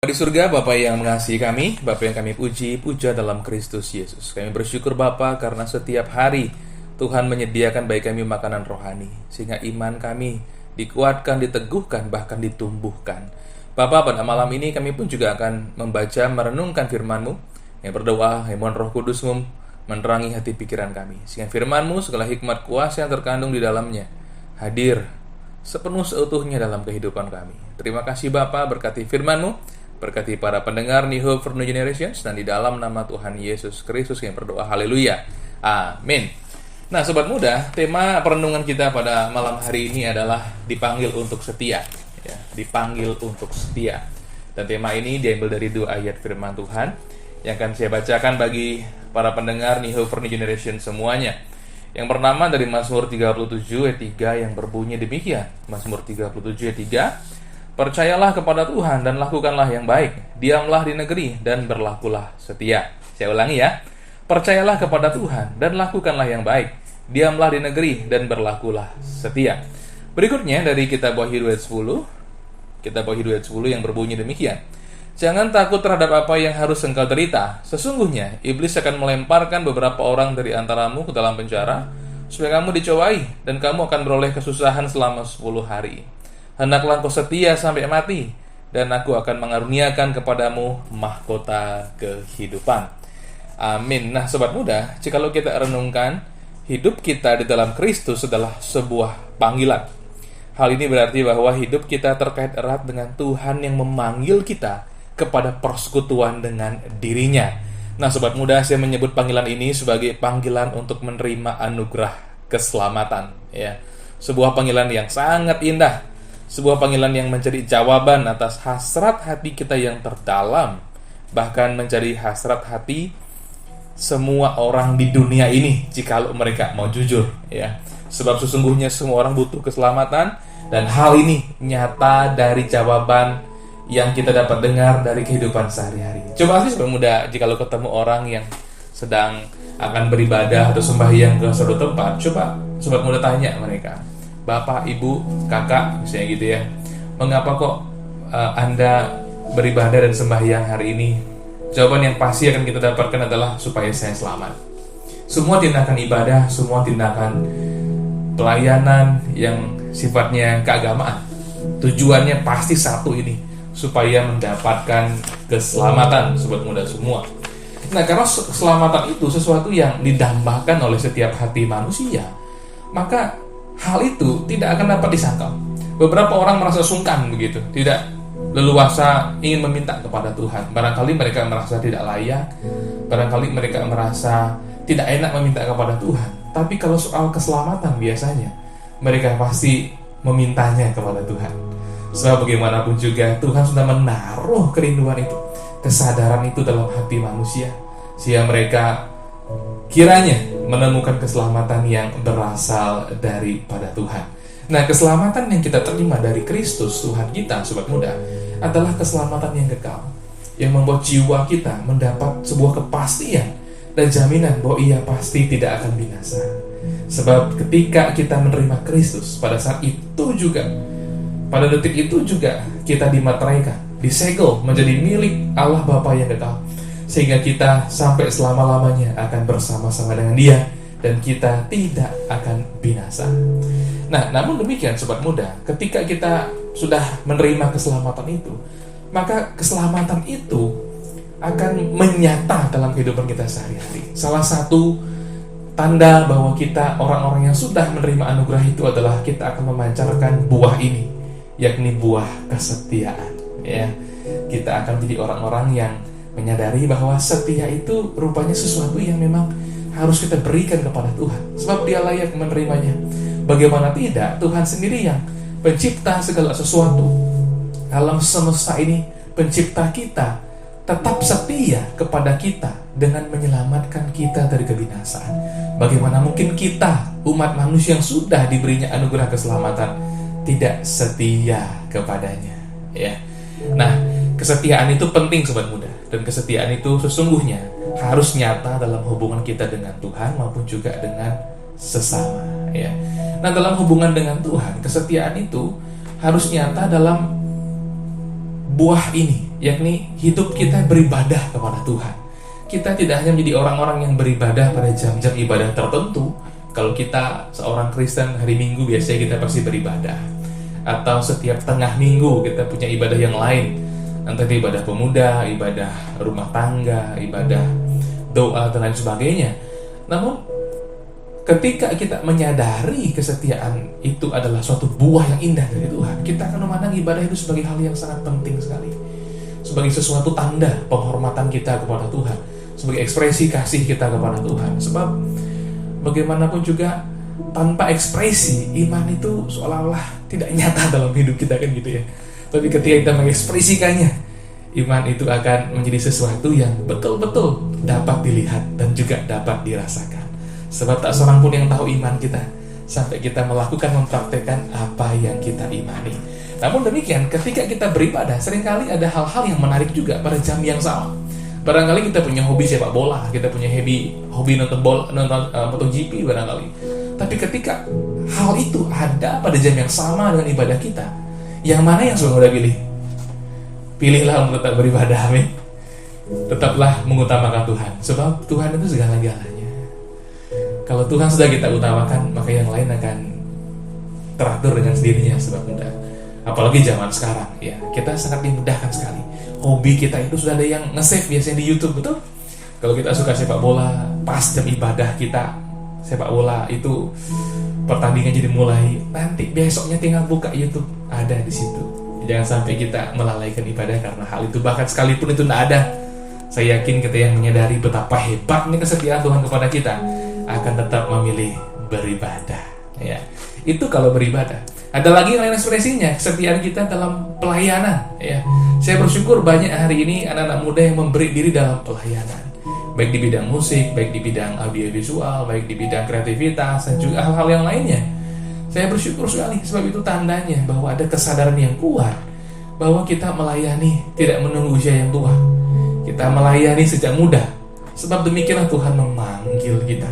Di surga, Bapa yang mengasihi kami, Bapa yang kami puji, puja dalam Kristus Yesus. Kami bersyukur Bapa karena setiap hari Tuhan menyediakan bagi kami makanan rohani, sehingga iman kami dikuatkan, diteguhkan, bahkan ditumbuhkan. Bapa, pada malam ini kami pun juga akan membaca, merenungkan firman-Mu, yang berdoa, yang mohon Roh Kudus-Mu menerangi hati pikiran kami, sehingga firman-Mu segala hikmat kuasa yang terkandung di dalamnya hadir sepenuh seutuhnya dalam kehidupan kami. Terima kasih Bapa, berkati firman-Mu, berkati para pendengar New Hope for New Generations, dan di dalam nama Tuhan Yesus Kristus yang berdoa, haleluya, amin. Nah sobat muda, tema perenungan kita pada malam hari ini adalah dipanggil untuk setia, ya, dipanggil untuk setia. Dan tema ini diambil dari 2 ayat firman Tuhan yang akan saya bacakan bagi para pendengar New Hope for New Generations semuanya. Yang pertama dari Mazmur 37 ayat 3 yang berbunyi demikian. Mazmur 37 ayat 3, percayalah kepada Tuhan dan lakukanlah yang baik. Diamlah di negeri dan berlakulah setia. Saya ulangi ya. Percayalah kepada Tuhan dan lakukanlah yang baik. Diamlah di negeri dan berlakulah setia. Berikutnya dari kitab Wahyu ayat 10. Kitab Wahyu ayat 10 yang berbunyi demikian. Jangan takut terhadap apa yang harus engkau derita. Sesungguhnya iblis akan melemparkan beberapa orang dari antaramu ke dalam penjara, supaya kamu dicobai dan kamu akan beroleh kesusahan selama 10 hari. Hendaklah engkau setia sampai mati, dan aku akan mengaruniakan kepadamu mahkota kehidupan. Amin. Nah sobat muda, jikalau kita renungkan, hidup kita di dalam Kristus adalah sebuah panggilan. Hal ini berarti bahwa hidup kita terkait erat dengan Tuhan yang memanggil kita kepada persekutuan dengan dirinya. Nah sobat muda, saya menyebut panggilan ini sebagai panggilan untuk menerima anugerah keselamatan, ya. Sebuah panggilan yang sangat indah, sebuah panggilan yang menjadi jawaban atas hasrat hati kita yang terdalam, bahkan menjadi hasrat hati semua orang di dunia ini jikalau mereka mau jujur, ya. Sebab sesungguhnya semua orang butuh keselamatan, dan hal ini nyata dari jawaban yang kita dapat dengar dari kehidupan sehari-hari. Coba sih sobat muda, jikalau ketemu orang yang sedang akan beribadah atau sembahyang ke suatu tempat, coba sobat muda tanya mereka, Bapak, Ibu, Kakak, misalnya gitu ya, mengapa kok Anda beribadah dan sembahyang hari ini? Jawaban yang pasti akan kita dapatkan adalah supaya saya selamat. Semua tindakan ibadah, semua tindakan pelayanan yang sifatnya keagamaan, tujuannya pasti satu ini, supaya mendapatkan keselamatan sobat muda semua. Nah karena keselamatan itu sesuatu yang didambakan oleh setiap hati manusia, maka hal itu tidak akan dapat disangkal. Beberapa orang merasa sungkan begitu, tidak leluasa ingin meminta kepada Tuhan. Barangkali mereka merasa tidak layak, barangkali mereka merasa tidak enak meminta kepada Tuhan. Tapi kalau soal keselamatan biasanya mereka pasti memintanya kepada Tuhan. Sebab bagaimanapun juga Tuhan sudah menaruh kerinduan itu, kesadaran itu dalam hati manusia, sehingga mereka kiranya menemukan keselamatan yang berasal daripada Tuhan. Nah, keselamatan yang kita terima dari Kristus Tuhan kita, sobat muda, adalah keselamatan yang kekal, yang membuat jiwa kita mendapat sebuah kepastian dan jaminan bahwa ia pasti tidak akan binasa. Sebab ketika kita menerima Kristus, pada saat itu juga, pada detik itu juga kita dimateraikan, disegel menjadi milik Allah Bapa yang kekal, sehingga kita sampai selama-lamanya akan bersama-sama dengan Dia, dan kita tidak akan binasa. Nah, namun demikian sobat muda, ketika kita sudah menerima keselamatan itu, maka keselamatan itu akan menyata dalam kehidupan kita sehari-hari. Salah satu tanda bahwa kita orang-orang yang sudah menerima anugerah itu adalah kita akan memancarkan buah ini, yakni buah kesetiaan, ya. Kita akan menjadi orang-orang yang menyadari bahwa setia itu rupanya sesuatu yang memang harus kita berikan kepada Tuhan, sebab Dia layak menerimanya. Bagaimana tidak, Tuhan sendiri yang pencipta segala sesuatu alam semesta ini, pencipta kita, tetap setia kepada kita dengan menyelamatkan kita dari kebinasaan. Bagaimana mungkin kita, umat manusia yang sudah diberinya anugerah keselamatan, tidak setia kepadanya, ya. Nah, kesetiaan itu penting sobat muda, dan kesetiaan itu sesungguhnya harus nyata dalam hubungan kita dengan Tuhan maupun juga dengan sesama, ya. Nah, dalam hubungan dengan Tuhan, kesetiaan itu harus nyata dalam buah ini, yakni hidup kita beribadah kepada Tuhan. Kita tidak hanya menjadi orang-orang yang beribadah pada jam-jam ibadah tertentu. Kalau kita seorang Kristen, hari Minggu biasanya kita pasti beribadah, atau setiap tengah minggu kita punya ibadah yang lain, entah itu ibadah pemuda, ibadah rumah tangga, ibadah doa dan lain sebagainya. Namun ketika kita menyadari kesetiaan itu adalah suatu buah yang indah dari Tuhan, kita akan memandang ibadah itu sebagai hal yang sangat penting sekali, sebagai sesuatu tanda penghormatan kita kepada Tuhan, sebagai ekspresi kasih kita kepada Tuhan. Sebab bagaimanapun juga tanpa ekspresi, iman itu seolah-olah tidak nyata dalam hidup kita, kan gitu ya. Tapi ketika kita mengekspresikannya, iman itu akan menjadi sesuatu yang betul-betul dapat dilihat dan juga dapat dirasakan. Sebab tak seorang pun yang tahu iman kita sampai kita melakukan, mempraktekkan apa yang kita imani. Namun demikian, ketika kita beribadah, seringkali ada hal-hal yang menarik juga pada jam yang sama. Barangkali kita punya hobi sepak bola, kita punya hobi nonton MotoGP barangkali. Tapi ketika hal itu ada pada jam yang sama dengan ibadah kita, yang mana yang sudah pilih? Pilihlah untuk tetap beribadah, amin. Tetaplah mengutamakan Tuhan, sebab Tuhan itu segala-galanya. Kalau Tuhan sudah kita utamakan, maka yang lain akan teratur dengan sendirinya, sebab mudah. Apalagi zaman sekarang, ya, kita sangat dimudahkan sekali. Hobi kita itu sudah ada yang nge-save biasanya di YouTube, betul? Kalau kita suka sepak bola, pas jam ibadah kita sepak bola itu pertandingan jadi mulai, nanti besoknya tinggal buka YouTube, ada di situ. Jangan sampai kita melalaikan ibadah karena hal itu. Bahkan sekalipun itu tidak ada, saya yakin kita yang menyadari betapa hebatnya kesetiaan Tuhan kepada kita akan tetap memilih beribadah, ya. Itu kalau beribadah. Ada lagi lain ekspresinya, kesetiaan kita dalam pelayanan, ya. Saya bersyukur banyak hari ini anak-anak muda yang memberi diri dalam pelayanan, baik di bidang musik, baik di bidang audiovisual, baik di bidang kreativitas, dan juga hal-hal yang lainnya. Saya bersyukur sekali, sebab itu tandanya bahwa ada kesadaran yang kuat bahwa kita melayani tidak menunggu usia yang tua. Kita melayani sejak muda, sebab demikianlah Tuhan memanggil kita.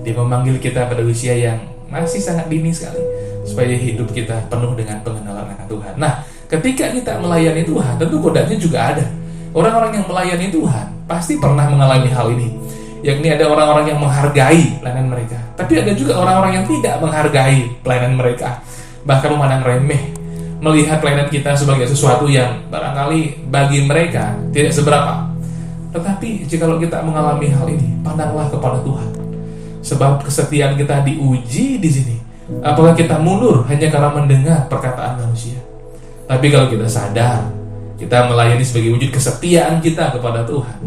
Dia memanggil kita pada usia yang masih sangat dini sekali, supaya hidup kita penuh dengan pengenalan akan Tuhan. Nah, ketika kita melayani Tuhan, tentu godaannya juga ada. Orang-orang yang melayani Tuhan pasti pernah mengalami hal ini, yakni ada orang-orang yang menghargai pelayanan mereka, tapi ada juga orang-orang yang tidak menghargai pelayanan mereka, bahkan memandang remeh, melihat pelayanan kita sebagai sesuatu yang barangkali bagi mereka tidak seberapa. Tetapi jikalau kita mengalami hal ini, pandanglah kepada Tuhan, sebab kesetiaan kita diuji di sini. Apakah kita mundur hanya karena mendengar perkataan manusia? Tapi kalau kita sadar, kita melayani sebagai wujud kesetiaan kita kepada Tuhan,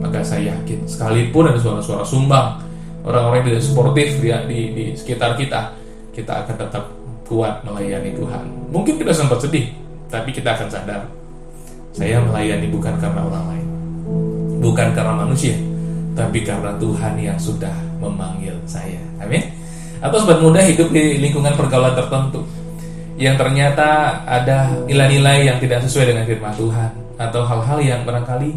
maka saya yakin sekalipun ada suara-suara sumbang, orang-orang yang tidak sportif di sekitar kita, kita akan tetap kuat melayani Tuhan. Mungkin kita sempat sedih, tapi kita akan sadar, saya melayani bukan karena orang lain, bukan karena manusia, tapi karena Tuhan yang sudah memanggil saya. Amin. Atau sobat muda hidup di lingkungan pergaulan tertentu yang ternyata ada nilai-nilai yang tidak sesuai dengan firman Tuhan, atau hal-hal yang barangkali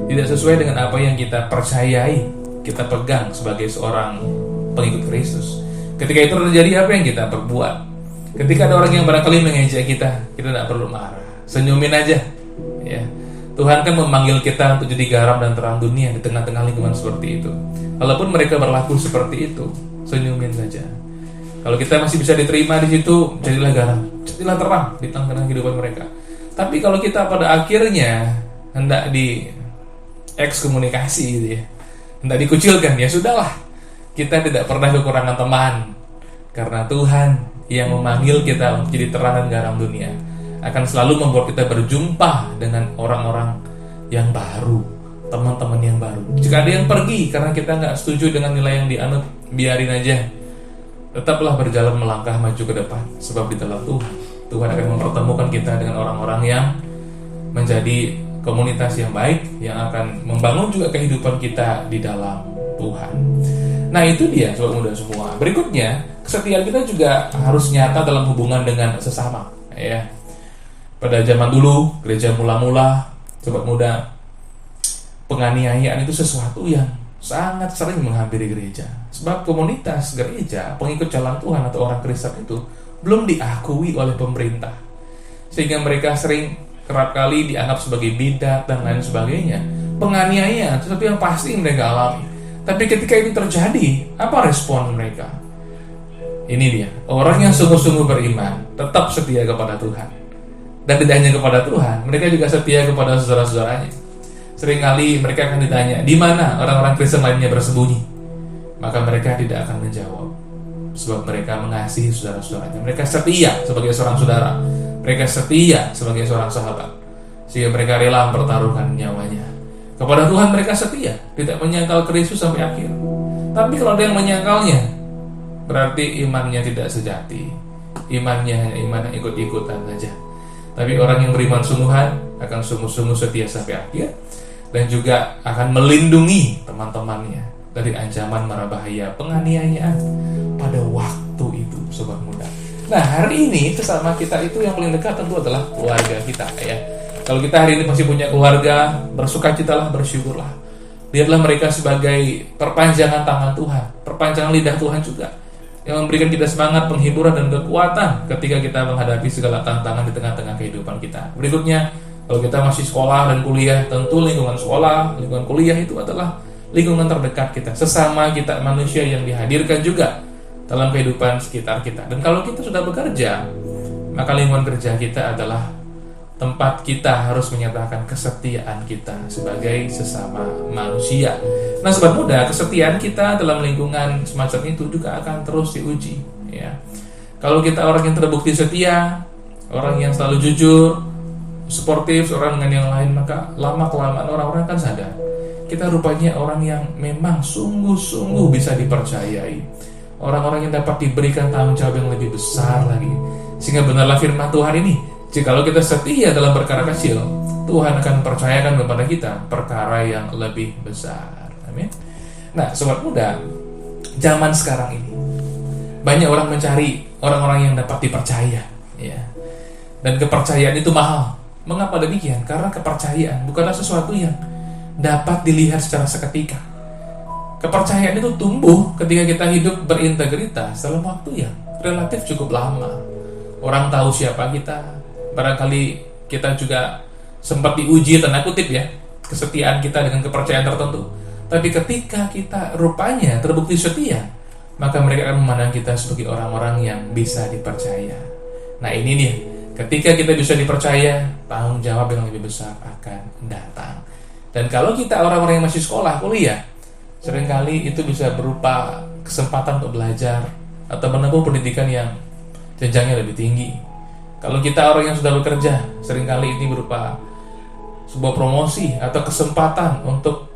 tidak sesuai dengan apa yang kita percayai, kita pegang sebagai seorang pengikut Kristus. Ketika itu terjadi, apa yang kita perbuat? Ketika ada orang yang barangkali mengejek kita tidak perlu marah, senyumin aja, ya. Tuhan kan memanggil kita untuk jadi garam dan terang dunia di tengah-tengah lingkungan seperti itu. Walaupun mereka berlaku seperti itu, senyumin saja. Kalau kita masih bisa diterima di situ, jadilah garam, jadilah terang di tengah-tengah kehidupan mereka. Tapi kalau kita pada akhirnya hendak di ekskomunikasi gitu ya, hendak dikucilkan, ya sudahlah. Kita tidak pernah kekurangan teman, karena Tuhan yang memanggil kita untuk jadi terang dan garam dunia akan selalu membuat kita berjumpa dengan orang-orang yang baru, teman-teman yang baru. Jika ada yang pergi karena kita nggak setuju dengan nilai yang dianut, biarin aja. Tetaplah berjalan melangkah maju ke depan, sebab di dalam Tuhan akan mempertemukan kita dengan orang-orang yang menjadi komunitas yang baik, yang akan membangun juga kehidupan kita di dalam Tuhan. Nah, itu dia sobat muda semua. Berikutnya, kesetiaan kita juga harus nyata dalam hubungan dengan sesama, ya. Pada zaman dulu, gereja mula-mula, sobat muda, penganiayaan itu sesuatu yang sangat sering menghampiri gereja. Sebab komunitas gereja, pengikut jalan Tuhan atau orang Kristen itu belum diakui oleh pemerintah, sehingga mereka sering kerap kali dianggap sebagai bidat dan lain sebagainya, penganiayaan, tetapi yang pasti mereka alami. Tapi ketika itu terjadi, apa respon mereka? Ini dia, orang yang sungguh-sungguh beriman tetap setia kepada Tuhan. Dan tidak hanya kepada Tuhan, mereka juga setia kepada saudara-saudaranya. Seringkali mereka akan ditanya, di mana orang-orang Kristen lainnya bersembunyi? Maka mereka tidak akan menjawab, sebab mereka mengasihi saudara-saudaranya. Mereka setia sebagai seorang saudara, mereka setia sebagai seorang sahabat, sehingga mereka rela mempertaruhkan nyawanya. Kepada Tuhan mereka setia, tidak menyangkal Kristus sampai akhir. Tapi kalau ada yang menyangkalnya, berarti imannya tidak sejati. Imannya hanya iman yang ikut-ikutan saja. Tapi orang yang beriman sungguhan akan sungguh-sungguh setia sampai akhir, dan juga akan melindungi teman-temannya dari ancaman mara bahaya penganiayaan pada waktu itu, sobat muda. Nah, hari ini sesama kita itu yang paling dekat tentu adalah keluarga kita, ya. Kalau kita hari ini masih punya keluarga, bersukacitalah, bersyukurlah. Lihatlah mereka sebagai perpanjangan tangan Tuhan, perpanjangan lidah Tuhan juga, yang memberikan kita semangat, penghiburan, dan kekuatan ketika kita menghadapi segala tantangan di tengah-tengah kehidupan kita. Berikutnya, kalau kita masih sekolah dan kuliah, tentu lingkungan sekolah, lingkungan kuliah itu adalah lingkungan terdekat kita, sesama kita manusia yang dihadirkan juga dalam kehidupan sekitar kita. Dan kalau kita sudah bekerja, maka lingkungan kerja kita adalah tempat kita harus menyatakan kesetiaan kita sebagai sesama manusia. Nah, sobat muda, kesetiaan kita dalam lingkungan semacam itu juga akan terus diuji, ya. Kalau kita orang yang terbukti setia, orang yang selalu jujur, sportif seorang dengan yang lain, maka lama-kelamaan orang-orang akan sadar kita rupanya orang yang memang sungguh-sungguh bisa dipercayai, orang-orang yang dapat diberikan tanggung jawab yang lebih besar lagi. Sehingga benarlah firman Tuhan ini, jikalau kita setia dalam perkara kecil, Tuhan akan percayakan kepada kita perkara yang lebih besar. Amin. Nah, sobat muda, zaman sekarang ini banyak orang mencari orang-orang yang dapat dipercaya, ya. Dan kepercayaan itu mahal. Mengapa demikian? Karena kepercayaan bukanlah sesuatu yang dapat dilihat secara seketika. Kepercayaan itu tumbuh ketika kita hidup berintegritas dalam waktu yang relatif cukup lama. Orang tahu siapa kita. Barangkali kita juga sempat diuji, tanda kutip, ya, kesetiaan kita dengan kepercayaan tertentu. Tapi ketika kita rupanya terbukti setia, maka mereka akan memandang kita sebagai orang-orang yang bisa dipercaya. Nah, ini nih, ketika kita bisa dipercaya, tanggung jawab yang lebih besar akan datang. Dan kalau kita orang-orang yang masih sekolah, kuliah, seringkali itu bisa berupa kesempatan untuk belajar atau menempuh pendidikan yang jenjangnya lebih tinggi. Kalau kita orang yang sudah bekerja, seringkali ini berupa sebuah promosi atau kesempatan untuk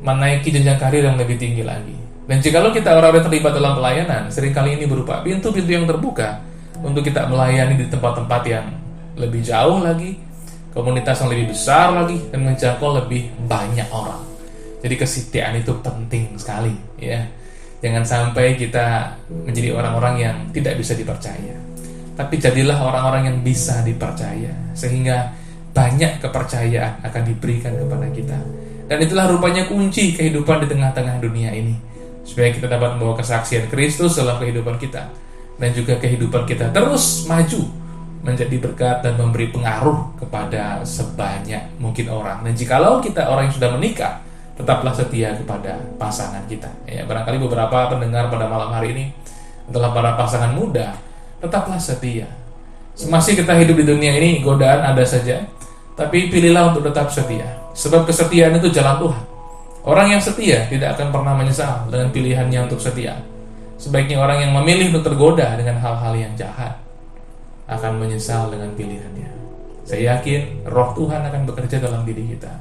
menaiki jenjang karir yang lebih tinggi lagi. Dan jikalau kita orang-orang yang terlibat dalam pelayanan, seringkali ini berupa pintu-pintu yang terbuka untuk kita melayani di tempat-tempat yang lebih jauh lagi, komunitas yang lebih besar lagi, dan menjangkau lebih banyak orang. Jadi kesetiaan itu penting sekali, ya. Jangan sampai kita menjadi orang-orang yang tidak bisa dipercaya, tapi jadilah orang-orang yang bisa dipercaya, sehingga banyak kepercayaan akan diberikan kepada kita. Dan itulah rupanya kunci kehidupan di tengah-tengah dunia ini, supaya kita dapat membawa kesaksian Kristus dalam kehidupan kita, dan juga kehidupan kita terus maju menjadi berkat dan memberi pengaruh kepada sebanyak mungkin orang. Dan jikalau kita orang yang sudah menikah, tetaplah setia kepada pasangan kita, ya. Barangkali beberapa pendengar pada malam hari ini adalah para pasangan muda, tetaplah setia. Semasih kita hidup di dunia ini, godaan ada saja, tapi pilihlah untuk tetap setia, sebab kesetiaan itu jalan Tuhan. Orang yang setia tidak akan pernah menyesal dengan pilihannya untuk setia. Sebaiknya orang yang memilih untuk tergoda dengan hal-hal yang jahat akan menyesal dengan pilihannya. Saya yakin roh Tuhan akan bekerja dalam diri kita,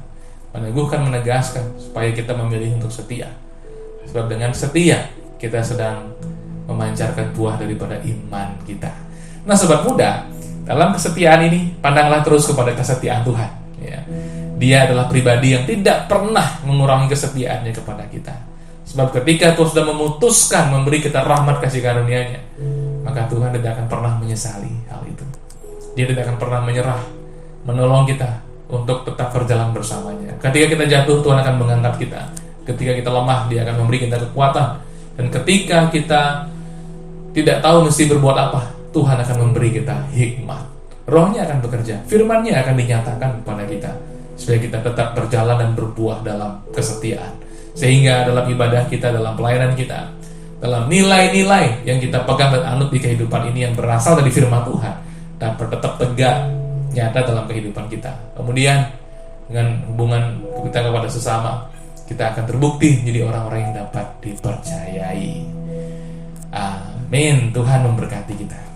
meneguhkan, menegaskan supaya kita memilih untuk setia. Sebab dengan setia kita sedang memancarkan buah daripada iman kita. Nah, sobat muda, dalam kesetiaan ini pandanglah terus kepada kesetiaan Tuhan, ya. Dia adalah pribadi yang tidak pernah mengurangi kesetiaannya kepada kita. Sebab ketika Tuhan sudah memutuskan memberi kita rahmat kasih karunia-Nya, maka Tuhan tidak akan pernah menyesali hal itu. Dia tidak akan pernah menyerah, menolong kita untuk tetap berjalan bersamanya. Ketika kita jatuh, Tuhan akan mengangkat kita. Ketika kita lemah, Dia akan memberi kita kekuatan. Dan ketika kita tidak tahu mesti berbuat apa, Tuhan akan memberi kita hikmat. Rohnya akan bekerja, firman-Nya akan dinyatakan kepada kita, supaya kita tetap berjalan dan berbuah dalam kesetiaan. Sehingga dalam ibadah kita, dalam pelayanan kita, dalam nilai-nilai yang kita pegang dan anut di kehidupan ini yang berasal dari firman Tuhan, dapat tetap tegak, nyata dalam kehidupan kita. Kemudian dengan hubungan kita kepada sesama, kita akan terbukti menjadi orang-orang yang dapat dipercayai. Amin. Tuhan memberkati kita.